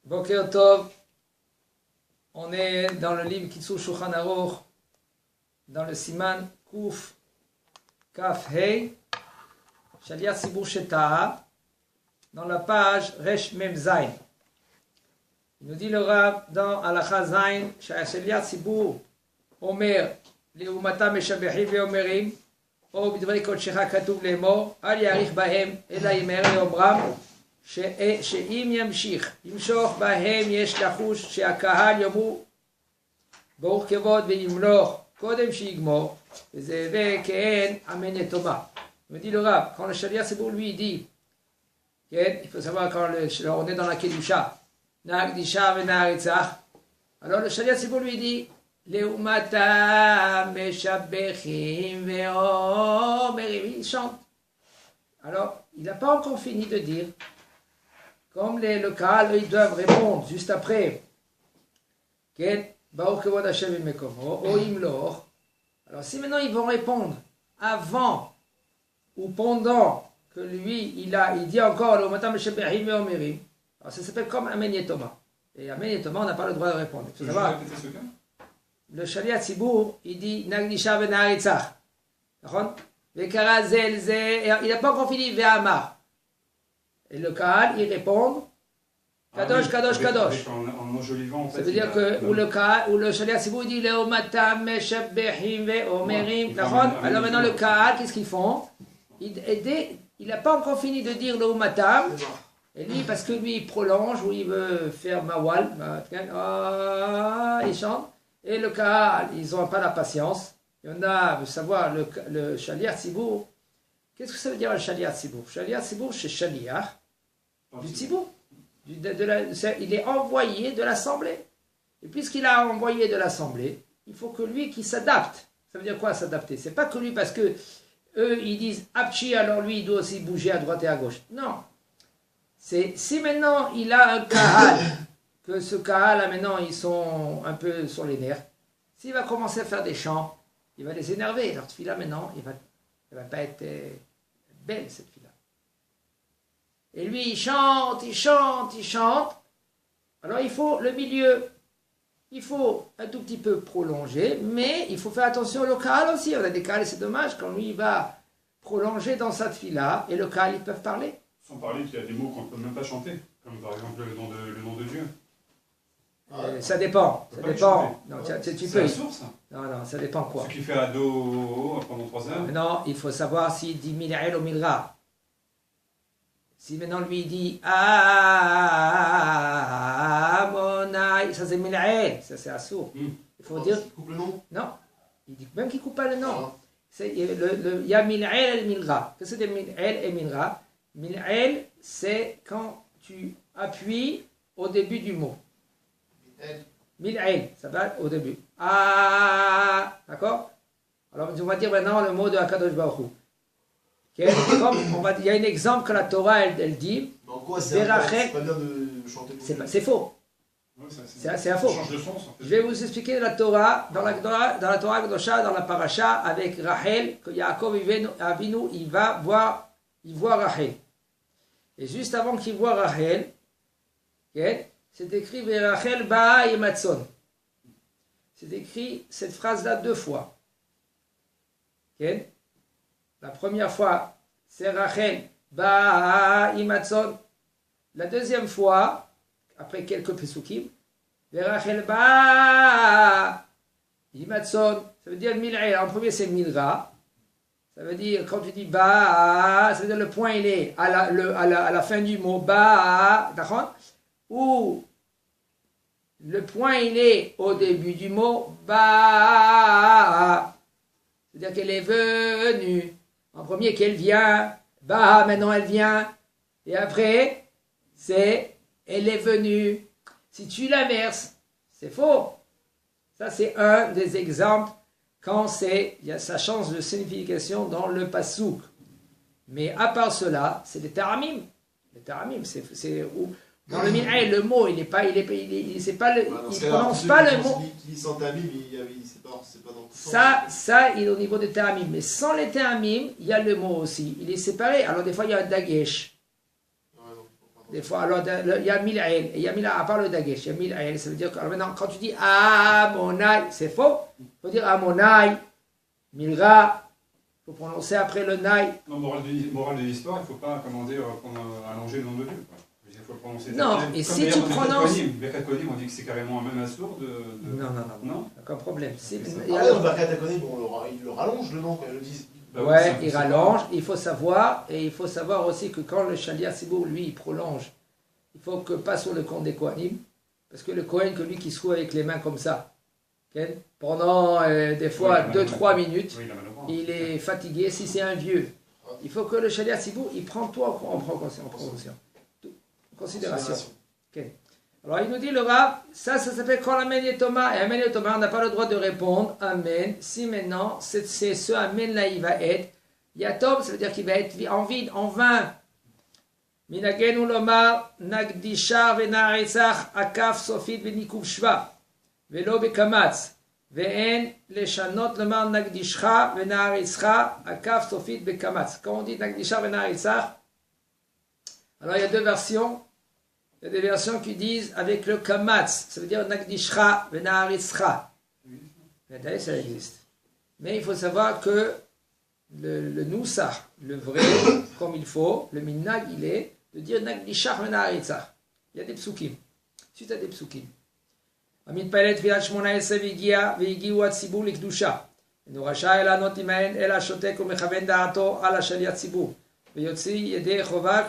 Boker Tov, on est dans le livre Kitzur Shulchan Aruch, dans le Siman Kuf Kaf Hei, Shaliach Tzibur Sheta'a, dans la page Resh Mem Zayin. Il nous dit le Rav dans Halacha Zayin, Shaliach Tzibur Omer, Leumata Meshabechi Veomerim, או בדברי קודשך כתוב לאמור, אל יאריך בהם, אלא ימהר לאומרם, שאם ימשוך בהם יש לחוש שהקהל יאמרו ברוך כבוד וימלוך קודם שיגמור, וזה הווה כאין אמן יתומה. Me dit le Rav, quand le Shaliach Tzibur lui dit, il faut savoir quand on est dans la Kedusha, Na'akdisha ve'na'aritzach, alors le Shaliach Tzibur lui dit, Leumata meshabechim ve'omerim, il chante. Alors, il n'a pas encore fini de dire, comme le Kahal, ils doivent répondre juste après. Alors, si maintenant ils vont répondre avant ou pendant que lui, il dit encore Leumata meshabechim ve'omerim, alors ça s'appelle comme Amen Yetoma. Et Amen Yetoma, on n'a pas le droit de répondre. Il faut savoir. Le Shaliach Tzibur, il dit Nagdisha ve'na'aritzach. Vekara zel ze, il n'a pas encore fini ve'amar. Et le Kahal, il répond Kadosh, Kadosh, Kadosh. En enjolivant, en fait. Ça veut dire que où le Shaliach Tzibur dit Leumata meshabechim ve'omerim. Alors maintenant le Kahal, qu'est-ce qu'ils font? Il n'a pas encore fini de dire Leumatam. Et lui, parce que lui, il prolonge ou il veut faire mawal, il chante. Et le Kahal, ils n'ont pas la patience. Il y en a, vous savoir, le Shaliach Tzibur. Qu'est-ce que ça veut dire le Shaliach Tzibur? Shaliach Tzibur, c'est Shaliach du Tzibur. Il est envoyé de l'Assemblée. Et puisqu'il a envoyé de l'Assemblée, il faut que lui qui s'adapte. Ça veut dire quoi s'adapter? C'est pas que lui, parce que eux, ils disent Apchi, alors lui, il doit aussi bouger à droite et à gauche. Non. C'est si maintenant il a un Kahal, que ce Kahal là maintenant ils sont un peu sur les nerfs, s'il va commencer à faire des chants, il va les énerver. Leur fille là maintenant, elle va pas être belle cette fille là. Et lui il chante, il chante, il chante. Alors il faut le milieu, il faut un tout petit peu prolonger, mais il faut faire attention au Kahal aussi. On a des Kahal, c'est dommage quand lui il va prolonger dans cette fille là et le Kahal ils peuvent parler. Sans parler qu'il y a des mots qu'on ne peut même pas chanter, comme par exemple le nom de Dieu. Ça dépend. Ça dépend. Non, tu c'est peux. la source. Non, ça dépend quoi. Ce qui fait ado pendant 3 heures. Non, il faut savoir s'il dit Mil'el ou Milra. Si maintenant lui il dit Amonai, ça c'est Mil'el, ça c'est Assour. Il faut dire. Il coupe le nom? Non, il dit même qu'il ne coupe pas le nom. Il y a Mil'el et Milra. Qu'est-ce que c'est Mil'el et Milra? Mil'el, c'est quand tu appuies au début du mot. Mil'el, ça va au début. Ah, d'accord? Alors on va dire maintenant le mot de Akadosh Baruch Hu. Il y a un exemple que la Torah elle dit. Mais en quoi c'est pas bien de chanter? C'est faux. Ouais, c'est un faux. Ça change de sens. En fait. Je vais vous expliquer la Torah, dans la Torah Kedosha, dans la Parasha, avec Rachel, que Yaakov Avinu, il voit Rachel. Et juste avant qu'il voit Rachel, c'est écrit Rachel Ba'a Yematson. C'est écrit cette phrase-là 2 fois. La première fois, c'est Rachel Ba'a Yematson. La deuxième fois, après quelques pesukim, Rachel Ba'a Yematson. Ça veut dire Mil'el. En premier, c'est Milra. Ça veut dire, quand tu dis ba, ça veut dire le point il est à la fin du mot ba, d'accord? Ou le point il est au début du mot ba. C'est-à-dire qu'elle est venue. En premier qu'elle vient, ba, maintenant elle vient. Et après, c'est elle est venue. Si tu l'inverses, c'est faux. Ça c'est un des exemples. Quand ça change de signification dans le pasouk. Mais à part cela, c'est les taramim. Les taramim, dans le Mil'el, le mot, il prononce pas le mot. Qui sans tamim, c'est pas dans Ça, il est au niveau des taramim. Mais sans les taramim, il y a le mot aussi. Il est séparé. Alors des fois, il y a un dagesh. Des fois, alors, il y a Mil'ael, et il y a Mil'ael, à part le Dagesh, il y a Mil'ael, ça veut dire que, alors maintenant, quand tu dis Amonai, c'est faux, il faut dire Amonai, Milra, il faut prononcer après le Naï. Non, morale de l'histoire, il ne faut pas, comment dire, allonger le nom de Dieu. Quoi. Il faut le prononcer. Non, et si tu prononces. Birkat Kohanim, on dit que c'est carrément même un sourd de. Non, aucun problème. Alors, Birkat Kohanim, il le rallonge le nom quand ils le disent. Ouais, il rallonge. Il faut savoir, et il faut savoir aussi que quand le Shaliach Sibour, lui, il prolonge, il faut que pas sur le compte des Kohanim, parce que le Kohen, que lui qui se trouve avec les mains comme ça, okay, pendant des fois 2-3 minutes, il est fatigué. Si c'est un vieux, il faut que le Shaliach Sibour, il prend tout en considération. Okay. Alors il nous dit le Rav, ça s'appelle quand Amen Yetoma, et Amen Yetoma, on n'a pas le droit de répondre Amen, si maintenant c'est ce Amen là il va être Yatom, ça veut dire qu'il va être en vide, en vain. Minagenu lomar nagdisha venaritzach akaf sofit venikuv shva velo bekamatz ve'en leshanot lomar nagdishcha venaritzcha akaf sofit bekamatz. Quand on dit nagdisha venaritzach, alors il y a deux versions. Il y a des versions qui disent avec le kamatz, ça veut dire nagdishcha venaritzcha. D'ailleurs, ça existe. Mais il faut savoir que le nusach, le vrai, comme il faut, le minag, il est de dire nagdishcha venaritzcha. Il y a des psukim. Suite à des psukim. Amit palet viat shmona esre vigiu atzibur likdusha. אינו רשאי לענות עמהן אלא שותק ומכוון דעתו על השליח ציבור ויוציא ידי חובה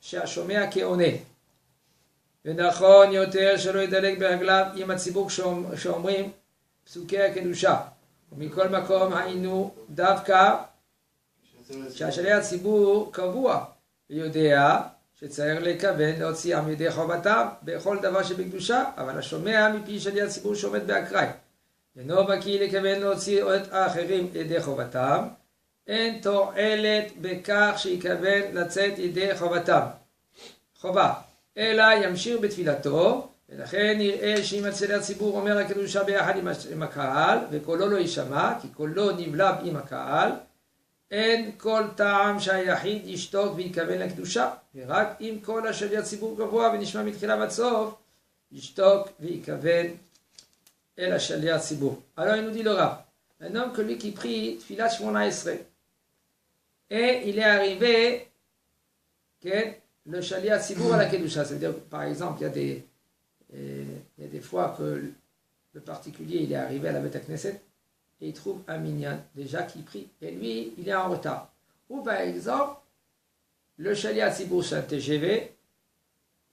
שהשומע כעונה. ונכון יותר שלא ידלג ברגליו עם הציבור שאומרים פסוקי הקדושה. ומכל מקום היינו דווקא שהשליח ציבור קבוע ויודע שצריך לכוון להוציא עם ידי חובתם בכל דבר שבקדושה, אבל השומע מפי שליח ציבור שעומד באקראי אינו בקיא לכוון להוציא את האחרים ידי חובתם, אין תועלת בכך שיכוון לצאת ידי חובה, אלא ימשיך בתפילתו, ולכן נראה שאם השליח ציבור אומר הקדושה ביחד עם הקהל וקולו לא יישמע כי קולו נבלב עם הקהל, אין כל טעם שהיחיד ישתוק ויכוון לקדושה, ורק אם כל השליח ציבור גבוה ונשמע מתחילה ועד סוף ישתוק ויכוון אל השליח ציבור. Alors il nous dit le Rav, un homme que lui qui prie Tfilat Shmona Esrei, et il est arrivé que le shaliach tzibur à la kedusha, ça veut dire par exemple il y a des fois que le particulier il est arrivé à la Beth Knesset et il trouve un minyan déjà qui prie et lui il est en retard, ou par exemple le shaliach tzibur c'est un TGV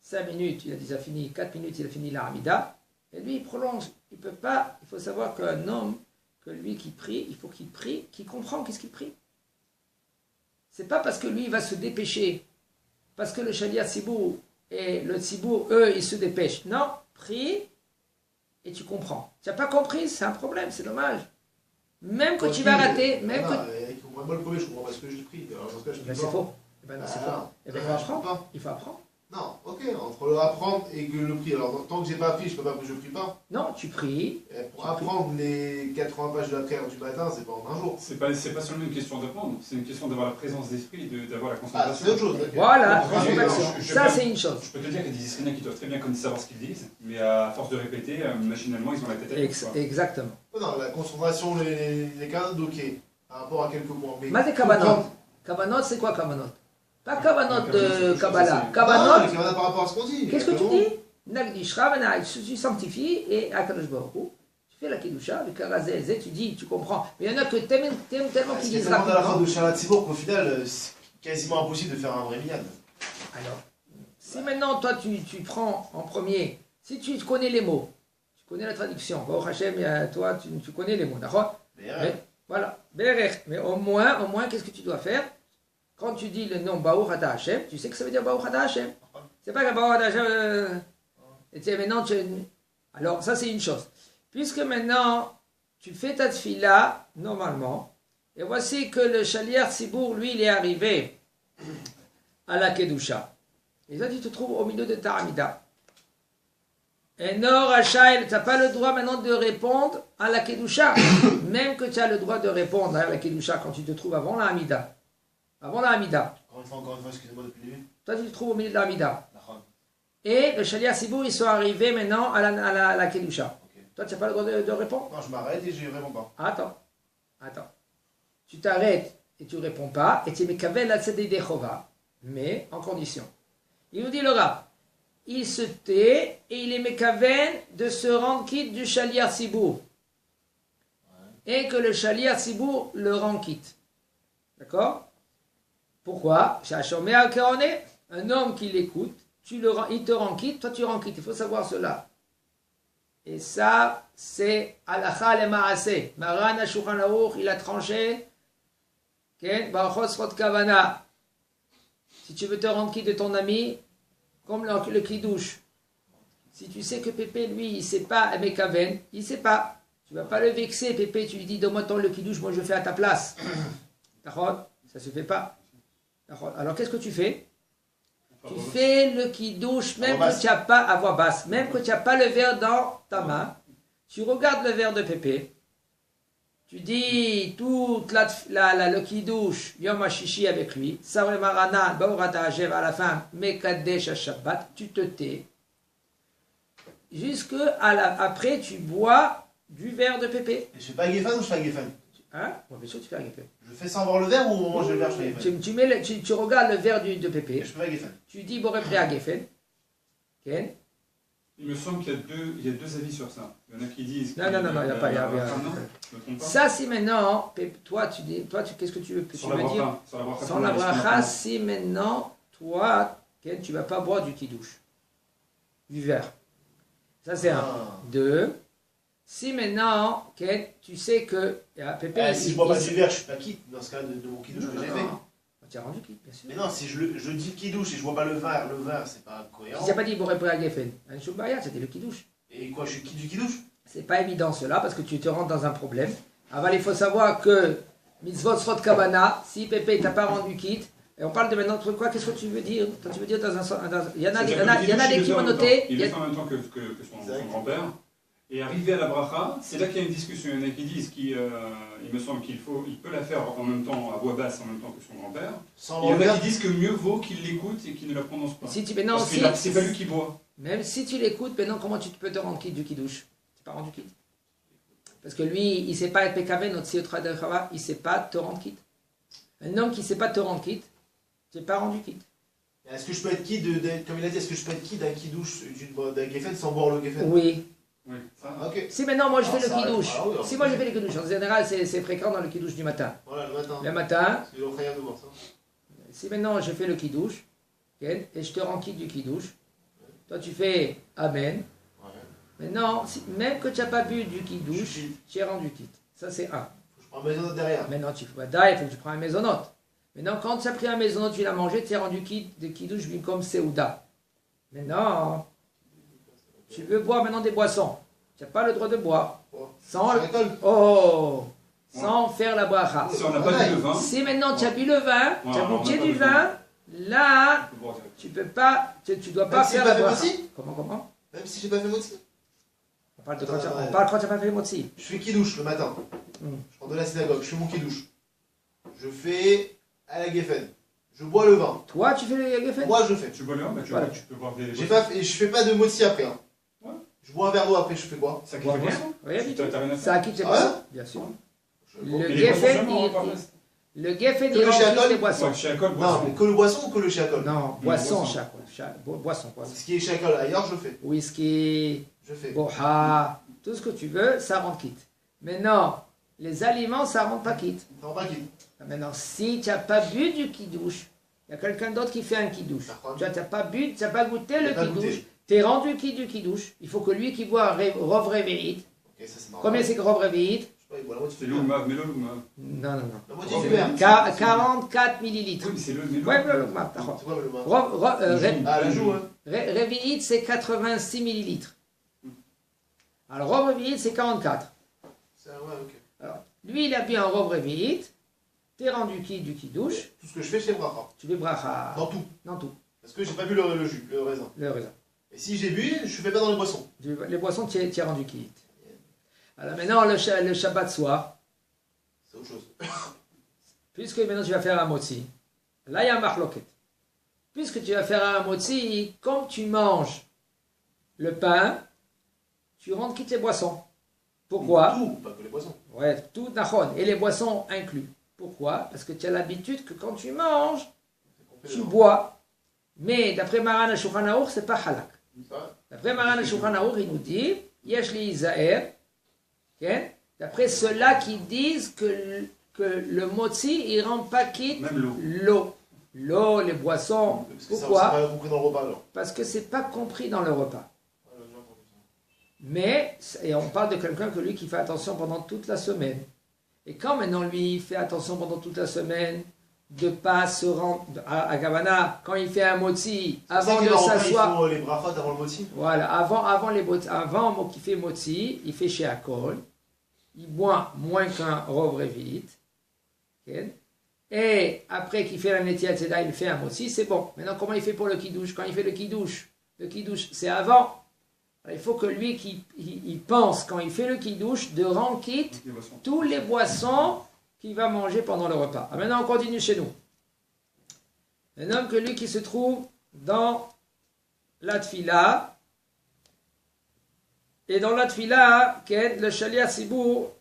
5 minutes il a déjà fini, 4 minutes il a fini la Hamida et lui il prolonge, il peut pas, il faut savoir qu'un homme que lui qui prie, il faut qu'il prie, qu'il comprend qu'est-ce qu'il prie. C'est pas parce que lui il va se dépêcher, parce que le shaliach tzibur et le tzibur, eux, ils se dépêchent. Non, prie et tu comprends. Tu n'as pas compris, c'est un problème, c'est dommage. Même que tu vas rater, même que... Moi le premier, je comprends pas ce que je prie. Alors dans ce cas, je prie c'est faux. C'est faux. Il faut apprendre. Il faut apprendre. Non, ok, entre le apprendre et que le prix. Alors, tant que j'ai pas appris, je peux pas que je prie pas. Non, tu pries. Pour apprendre les 80 pages de la prière du matin, c'est pas en un jour. C'est pas seulement une question d'apprendre, c'est une question d'avoir la présence d'esprit, d'avoir la concentration. Ah, c'est autre chose. Voilà, ça c'est une chose. Je peux te dire qu'il y a des Israéliens qui doivent très bien savoir ce qu'ils disent, mais à force de répéter, machinalement, ils ont la tête à l'heure. Exactement. Non, la concentration, les cadres, ok, par rapport à quelques points. Mais des kavanot. Kavanot, c'est quoi kavanot? Pas kavanot de Kabbalah. Kavanot, par rapport à ce qu'on dit. Qu'est-ce que tu dis? Nagdishra, tu sanctifies et Akadosh Baruch Hu, tu fais la Kedusha, le Karazé, tu dis, tu comprends. Mais il y en a que t'aimes tellement qu'ils disent rapidement. C'est tellement à la fin de Shalat Tzibur qu'au final, c'est quasiment impossible de faire un vrai minyan. Alors, si maintenant toi tu prends en premier, si tu connais les mots, tu connais la traduction, Baruch Hashem, toi tu connais les mots, d'accord? Voilà, mais au moins, qu'est-ce que tu dois faire? Quand tu dis le nom Baruch Ata Hashem, tu sais que ça veut dire Baruch Ata Hashem. C'est pas que Baruch Ata Hashem. Et maintenant, alors ça c'est une chose. Puisque maintenant, tu fais ta tfila, normalement, et voici que le shaliach tzibur, lui, il est arrivé à la kedusha. Et là, tu te trouves au milieu de ta Hamida. Et non, Rachel, tu n'as pas le droit maintenant de répondre à la kedusha. Même que tu as le droit de répondre à la kedusha quand tu te trouves avant la Hamida. Avant la Hamida. Encore une fois, excusez-moi depuis le début. Toi, tu te trouves au milieu de l'Amida. D'accord. Et le Shaliach Sibour, ils sont arrivés maintenant à la Kedusha. Ok. Toi, tu n'as pas le droit de répondre? Non, je m'arrête et je réponds pas. Attends. Tu t'arrêtes et tu ne réponds pas, et tu es Mekavel la Tzedei Dechova, mais en condition. Il nous dit le Rav, il se tait et il est Mekavel de se rendre quitte du Shaliach Sibour. Et que le Shaliach Sibour le rend quitte. D'accord? Pourquoi? Un homme qui l'écoute, il te rend quitte, toi tu rends quitte. Il faut savoir cela. Et ça, c'est Halacha le Maaseh. Maran HaShulchan Aruch, il a tranché. Barchos Kavana. Si tu veux te rendre quitte de ton ami, comme le Kiddush. Si tu sais que Pépé, lui, il ne sait pas Mekaven, il ne sait pas. Tu ne vas pas le vexer, Pépé, tu lui dis, donne-moi ton le Kiddush, moi je fais à ta place. D'accord? Ça ne se fait pas. Alors qu'est-ce que tu fais? Tu fais le Kiddush, même que tu n'as pas à voix basse, même que tu n'as pas le verre dans ta main. Tu regardes le verre de Pépé. Tu dis toute le Kiddush, Yom HaShishi avec lui, Savre Marana, Baurata Hajev à la fin, Mekadesh Shabbat, tu te tais. Après, tu bois du verre de Pépé. Et je fais pas Geffen ou je fais Geffen? Hein? Bon, bien sûr, tu fais Geffen. Je fais sans voir le verre ou au moment où je le verre, je fais Geffen? Tu regardes le verre de Pépé. Et je fais pas Geffen. Tu dis Boré Pré à Geffen. Ken? Il me semble qu'il y a deux avis sur ça. Il y en a qui disent. Non, il n'y a pas. Je me trompe pas. Ça, si maintenant, toi, qu'est-ce que tu veux Sur la bracha. Sans la bracha, si maintenant, toi, Ken, tu ne vas pas boire du kidouche, du verre. Ça, c'est un. Deux. Si maintenant, Ken, tu sais que. Pépé, Si je bois pas du verre, je suis pas quitte dans ce cas de mon kidouche que j'ai fait. Tu as rendu quitte, bien sûr. Mais non, si je dis kidouche et je bois pas le verre, c'est pas cohérent. Si tu n'as pas dit Boré Pré à Geffen, un Shubaya, c'était le kidouche. Et quoi, je suis quitte du kidouche? C'est pas évident cela parce que tu te rentres dans un problème. Avant, il faut savoir que mitzvot srot kavana, si Pépé t'a pas rendu quitte, et on parle de maintenant de quoi? Qu'est-ce que tu veux dire? Toi, tu veux dire il y en a des qui vont noter. Il le fait en même temps que son grand-père. Et arrivé à la bracha, c'est là qu'il y a une discussion. Il y en a qui disent il me semble il peut la faire en même temps, à voix basse, en même temps que son grand-père. Et il y en a qui disent que mieux vaut qu'il l'écoute et qu'il ne la prononce pas. Parce que c'est pas lui qui boit. Même si tu l'écoutes, maintenant comment tu peux te rendre quitte du kidouche? Tu n'es pas rendu quitte. Parce que lui, il ne sait pas être pékavé, notre Siotra de Chava, il ne sait pas te rendre quitte. Un homme qui ne sait pas te rendre quitte, tu n'es pas rendu quitte. Est-ce que je peux être quitte, comme il a dit, est-ce que je peux être quitte d'un kidouche, d'un Geffen sans boire le Geffen? Oui. Oui, ça. Ok. Si maintenant moi je fais le kidouche, oui, si moi je fais le kidouche, en général c'est fréquent dans le kidouche du matin. Voilà, le matin. Le matin, C'est l'ochrayam de voir ça. si maintenant je fais le kidouche, et je te rends quitte du kidouche, toi tu fais Amen. Ouais. Maintenant, même que tu n'as pas bu du kidouche, tu es rendu quitte. Ça c'est un. Je prends un maisonnote derrière. Maintenant il faut que tu prends un maisonnote. Maintenant quand tu as pris un maisonnote, tu l'as mangé, tu es rendu quitte de kidouche comme Seouda. Maintenant, tu veux boire maintenant des boissons. Tu n'as pas le droit de boire. Sans faire la bracha. Si on n'a pas bu le vin. Si maintenant tu as bu le vin, tu as goûté du vin, là, tu peux pas, tu dois pas faire la bracha. Comment? Même si j'ai pas fait motzi. On parle quand tu n'as pas fait le motzi. Je fais kidouche le matin. Je prends de la synagogue, je fais mon kidouche. Je fais à la Geffen. Je bois le vin. Toi, tu fais le Geffen? Moi, je le fais. Tu bois le vin, tu peux boire des. Je fais pas de motzi après. Hein. Ouais. Je bois un verre d'eau après, je fais quoi? Ça quitte les boissons. Rien du tout. T'as rien à Ça faire. quitte les Ah boissons, bien sûr. Le Et les boissons Geffen, seulement, on parle. le Geffen, Que il le remplit shiakol? les boissons. Ouais, chez Alcool, Non, boisson. mais que le boisson ou que le shiakol? Non, boisson, boisson. boisson. Ce qui est shiakol ailleurs, je le fais. Whisky, Je fais. boha, tout ce que tu veux, ça rend quitte. Maintenant, les aliments, ça rend pas quitte. Ça rend pas quitte. Maintenant, si tu n'as pas bu du kidouche, il y a quelqu'un d'autre qui fait un kidouche. Tu n'as pas bu, tu n'as pas goûté le kidouche, tu es rendu quitte du kidouche. Il faut que lui qui boit Rov Reveït. Ok, ça c'est marrant. Combien c'est que Rov Reveït? Je sais pas, il boit la moitié C'est du l'eau verre. ou Melo ou Mav. Non. La moitié du verre. 44 millilitres. Oui, mais c'est le Melo. Ouais, C'est quoi le vin? Ah, la joue, hein. Reveït, c'est 86 millilitres. Alors, Rov Reveït, c'est 44. Ouais, ok. Alors, lui, il a bu un Rov Reveït. Tu es rendu quitte du kidouche. Tout ce que je fais, je fais bracha. Tu veux bracha. Dans tout. Dans tout. Parce que j'ai pas bu le jus, le raisin. Le raisin. Et si j'ai bu, je fais pas dans les boissons. Les boissons, tu es rendu quitte. Alors maintenant, le Shabbat soir, C'est autre chose. puisque maintenant tu vas faire un motzi, Là, il y a un marloquet. Puisque tu vas faire un motzi, comme tu manges le pain, tu rentres quitte les boissons. Pourquoi? Tout, pas que les boissons. Ouais, tout nachon, et les boissons inclus. Pourquoi? Parce que tu as l'habitude que quand tu manges, tu bois. Mais d'après Maran al-Shulchan Aruch, c'est pas halak. D'après Maran al-Shulchan Aruch, il nous dit, yesh li izaer, d'après ceux-là qui disent que le motzi, il rend pas quitte l'eau. L'eau, les boissons. Pourquoi? C'est pas compris dans le repas alors. Parce que c'est pas compris dans le repas. Mais, et on parle de quelqu'un que lui qui fait attention pendant toute la semaine. Et quand maintenant lui il fait attention pendant toute la semaine de pas se rendre à Gavana, quand il fait un motzi, avant de s'asseoir. Il faut les brachot avant le motzi. Voilà, avant qu'il fait motzi, il fait chez Akol, il boit moins qu'un rov revite. Et après qu'il fait la netiat tzeda, il fait un motzi, c'est bon. Maintenant, comment il fait pour le kiddush? Quand il fait le kiddush, c'est avant. Il faut que lui, il pense, quand il fait le kiddush, de rendre quitte tous les boissons qu'il va manger pendant le repas. Ah, maintenant, on continue chez nous. Un homme que lui qui se trouve dans la tfila, et dans la tfila, le shaliach sibour,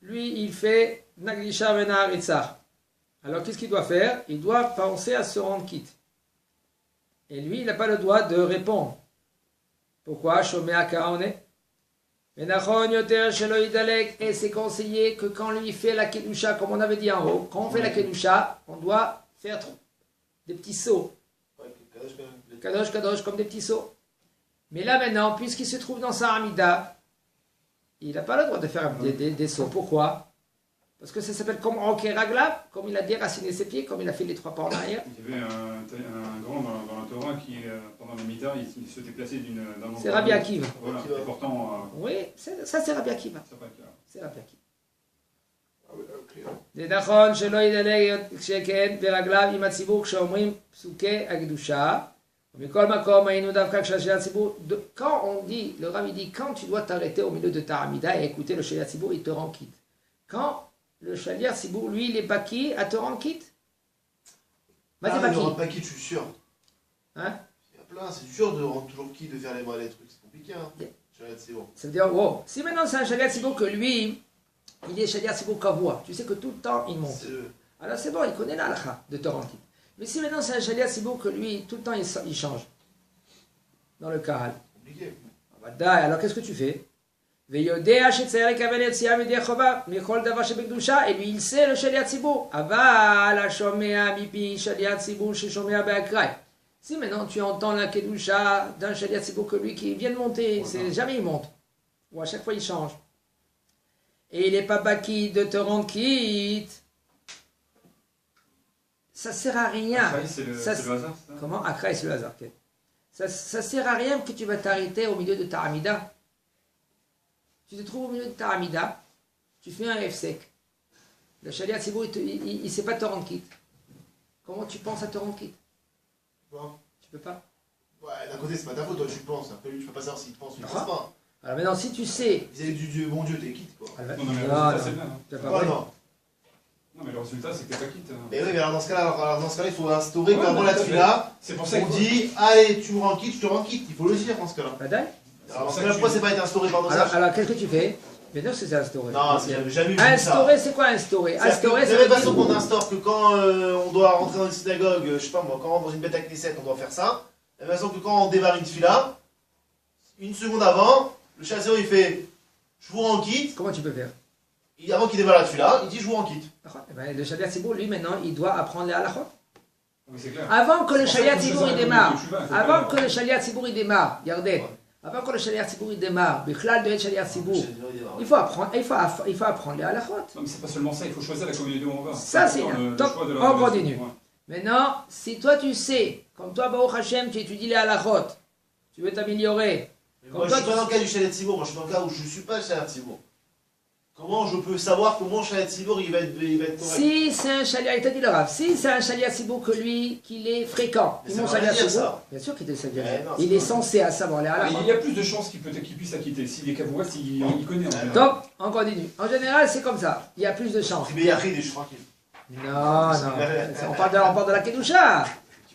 lui, il fait naglisha venaharitza. Alors, qu'est-ce qu'il doit faire? Il doit penser à se rendre quitte. Et lui, il n'a pas le droit de répondre. Pourquoi? Et c'est conseillé que quand lui fait la kedusha, comme on avait dit en haut, quand on fait la kedusha, on doit faire des petits sauts. Kadosh, kadosh, comme des petits sauts. Mais là maintenant, puisqu'il se trouve dans sa Hamida, il n'a pas le droit de faire des sauts. Pourquoi? Parce que ça s'appelle comme Roker Ragla, comme il a déraciné ses pieds, comme il a fait les 3 pas en arrière. Il y avait un grand dans la Torah qui, pendant le Midar, il se déplaçait d'un endroit. C'est Rabbi Akiva. Voilà, et pourtant. Oui, ça c'est Rabbi Akiva. C'est Rabbi Akiva. זה נכון שלא ידלג שכן ברגליו עם הציבור כשאומרים פסוקי הקדושה ומכל מקום היינו דווקא כשהשליח הציבור quand on dit, le Rabbi dit quand tu dois t'arrêter au milieu de ta Hamida et écouter le shaliach ציבור, il te rend quitte. Quand le shaliach ציבור, lui, il est baki à te rendre quitte. Il ne rend pas quitte, je suis sûr. Hein? Il y a plein, c'est dur de rendre toujours quitte, de faire les trucs, c'est compliqué. Hein. Shaliach ציבור. Ça veut dire, wow, si maintenant c'est un shaliach ציבור que lui, il est shaliach ציבור kavua, tu sais que tout le temps il monte. Alors c'est bon, il connaît la halakha de te rendre quitte. Mais si maintenant c'est un shaliach ציבור que lui, tout le temps il change dans le kahal. Compliqué. Alors qu'est-ce que tu fais? Et lui il sait le shaliach ציבור. Si maintenant tu entends la kedusha d'un shaliach ציבור que lui qui vient de monter, c'est jamais il monte. Ou à chaque fois il change. Et il n'est pas baki de te rendre quitte. Ça sert à rien. Akraï, c'est le hasard, ça? Comment? Akraï, c'est le hasard. Ça sert à rien que tu vas t'arrêter au milieu de ta Hamida. Tu te trouves au milieu de ta Hamida, tu fais un F sec. Le shaliach ציבור, il ne sait pas te rendre quitte. Comment tu penses à te rendre quitte? Bon. Tu peux pas? Ouais, d'un côté, c'est pas ta faute, toi tu penses. Après lui, tu peux pas savoir s'il pense ou il pense pas. Alors maintenant, si tu sais. Vis-à-vis du Dieu, bon Dieu, t'es quitte quoi. Non, mais le résultat, c'est bien. C'est pas vrai. Non. Non, mais le résultat, c'est que t'es pas quitte. Mais oui, mais alors dans ce cas-là, il faut instaurer qu'avant la tefila, c'est pour ça on dit allez, tu me rends quitte, je te rends quitte. Il faut le dire dans ce cas-là. Badai. Alors dans ce cas-là, pourquoi c'est pas été instauré par nos sages? Alors qu'est-ce que tu fais? Bien sûr que c'est instauré. Non, j'ai jamais vu ça. Instauré, c'est quoi instauré? Instauré, c'est la même façon qu'on instaure que quand on doit rentrer dans une synagogue, je sais pas moi, quand on rentre dans une bête à Knesset, on doit faire ça. De la même façon que quand on démarre une tefila, une seconde avant, le chasseur il fait je vous rends quitte. Comment tu peux faire? Avant qu'il démarre la tefila, il dit je vous rends quitte. Le shaliach ציבור, lui maintenant, il doit apprendre les halachot. Oui, c'est clair. Avant que le shaliach ציבור il démarre, avant que le shaliach ציבור il démarre, regardez, avant que le shaliach ציבור il démarre, bichlal de shaliach ציבור, il faut apprendre les halachot. Non, mais c'est pas seulement ça, il faut choisir la communauté où on va. Ça c'est bien. Donc, on continue. Maintenant, si toi tu sais, comme toi, Baruch Hashem, tu étudies les halachot, tu veux t'améliorer. Moi je suis pas dans le cas du shaliach ציבור, moi je suis dans le cas où je suis pas le shaliach ציבור. Comment je peux savoir comment shaliach ציבור il va être correct? Si c'est un shaliach, il t'a dit le Rav, si c'est un shaliach ציבור que lui, qu'il est fréquent, mais ça veut dire ça. Bien sûr qu'il est dire. Il est censé à savoir les halachot. Il y a plus de chances qu'il puisse acquitter. S'il est kavouas, il connaît en général. Donc, on continue. En général, c'est comme ça. Il y a plus de chances. Mais il y a rien, je suis tranquille. Non, non. On parle de la Kedusha.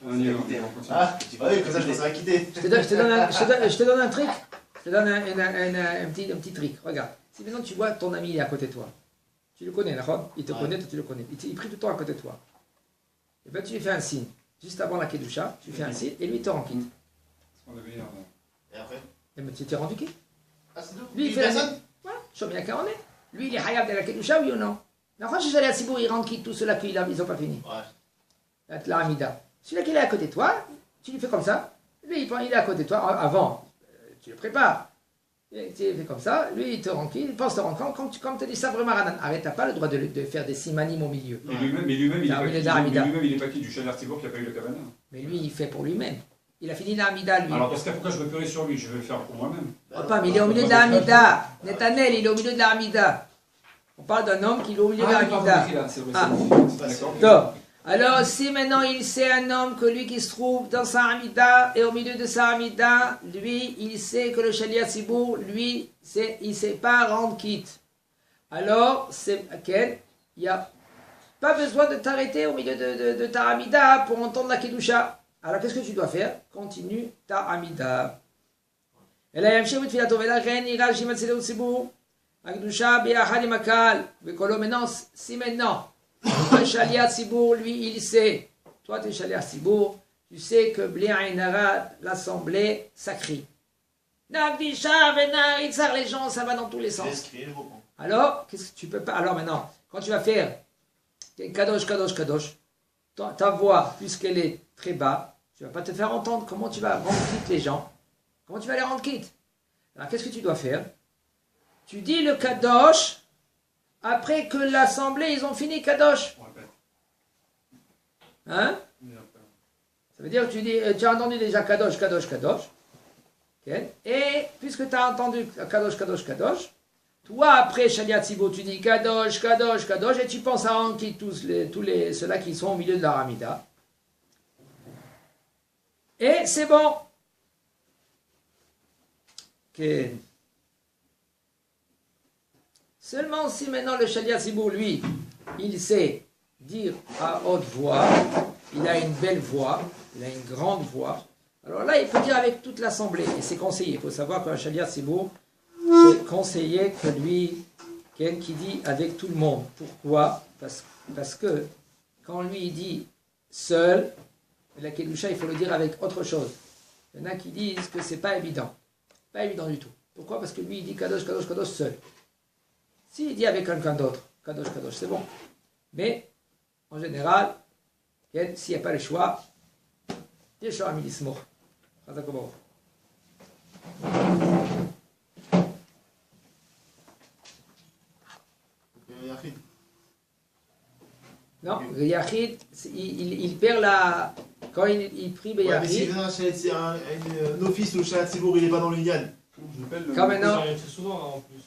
On y va, on continue. Ah, oui, comme ça je me serais quitté. Je te donne un truc. Je te donne un petit trick. Regarde. Si maintenant tu vois ton ami il est à côté de toi. Tu le connais, d'accord? Il te connaît, toi tu le connais. Il prie tout le temps à côté de toi. Et bien tu lui fais un signe. Juste avant la Kedusha, tu fais un signe et lui il te rend quitte. Et après? Et bien tu t'es rendu quitte. Ah, c'est tout? Lui il fait personne? Voilà, je sais bien qu'on est. Lui il est hayab de la Kedusha, oui ou non? Mais quand je suis allé à Sibour, il rend quitte tout ceux-là qu'ils n'ont pas fini. Ouais. La Hamida. Celui-là qui est à côté de toi, tu lui fais comme ça. Lui il est à côté de toi avant. Tu le prépares. Tu le fais comme ça. Lui il te rend quitte, il pense te rendre compte. Comme tu dis ça vraiment, arrête, tu n'as pas le droit de faire des simanim au milieu. Mais lui-même, il n'est pas qui du Chaler Tibour qui n'a pas eu le Kavana. Mais lui, il fait pour lui-même. Il a fini la Hamida, lui. Alors, parce que pourquoi je veux pleurer sur lui? Je vais le faire pour moi-même. Mais il est au milieu de la Hamida. Netanel, il est au milieu de la Hamida. On parle d'un homme qui est au milieu de la Hamida. D'accord. Alors, si maintenant il sait un homme que lui qui se trouve dans sa Hamida et au milieu de sa Hamida, lui, il sait que le Shaliach Sibour, lui, il ne sait pas rendre quitte. Alors, c'est il n'y a pas besoin de t'arrêter au milieu de ta Hamida pour entendre la Kedusha. Alors, qu'est-ce que tu dois faire? Continue ta Hamida. Et là, maintenant, si maintenant, le Shaliach Sibour, lui, il sait, toi tu es Shaliach Sibour, tu sais que Bli Ain Hara, l'assemblée, ça crie. Nagdisha, Venaritza, les gens, ça va dans tous les sens. Alors, qu'est-ce que tu peux pas? Alors maintenant, quand tu vas faire Kadosh, Kadosh, Kadosh, ta voix, puisqu'elle est très bas, tu ne vas pas te faire entendre. Comment tu vas rendre quitte les gens? Comment tu vas les rendre quitte? Alors, qu'est-ce que tu dois faire? Tu dis le Kadosh après que l'assemblée, ils ont fini Kadosh. Hein? Ça veut dire que tu as entendu déjà Kadosh, Kadosh, Kadosh. Okay. Et puisque tu as entendu Kadosh, Kadosh, Kadosh, toi après Shaliach Sibour, tu dis Kadosh, Kadosh, Kadosh, et tu penses à Anki, tous ceux-là qui sont au milieu de la Hamida. Et c'est bon. Okay. Seulement si maintenant le Shaliach Sibour, lui, il sait dire à haute voix, il a une belle voix, il a une grande voix, alors là il peut dire avec toute l'assemblée, et c'est conseillé. Il faut savoir qu'un Shaliach Sibour, c'est conseillé que lui, qui dit avec tout le monde. Pourquoi? Parce que quand lui il dit seul, la Kedusha, il faut le dire avec autre chose. Il y en a qui disent que c'est pas évident. Pas évident du tout. Pourquoi? Parce que lui il dit Kadosh, Kadosh, Kadosh seul. S'il dit avec quelqu'un d'autre, Kadosh, Kadosh, c'est bon. Mais, en général, s'il n'y a pas le choix, Yeshua Milismo. Non, le Yachid, il perd la... Quand il prie le Yachid... Ouais, mais si un office où le Shaliach Sibour il n'est pas dans l'Union. Quand maintenant... Ça arrive très souvent en plus.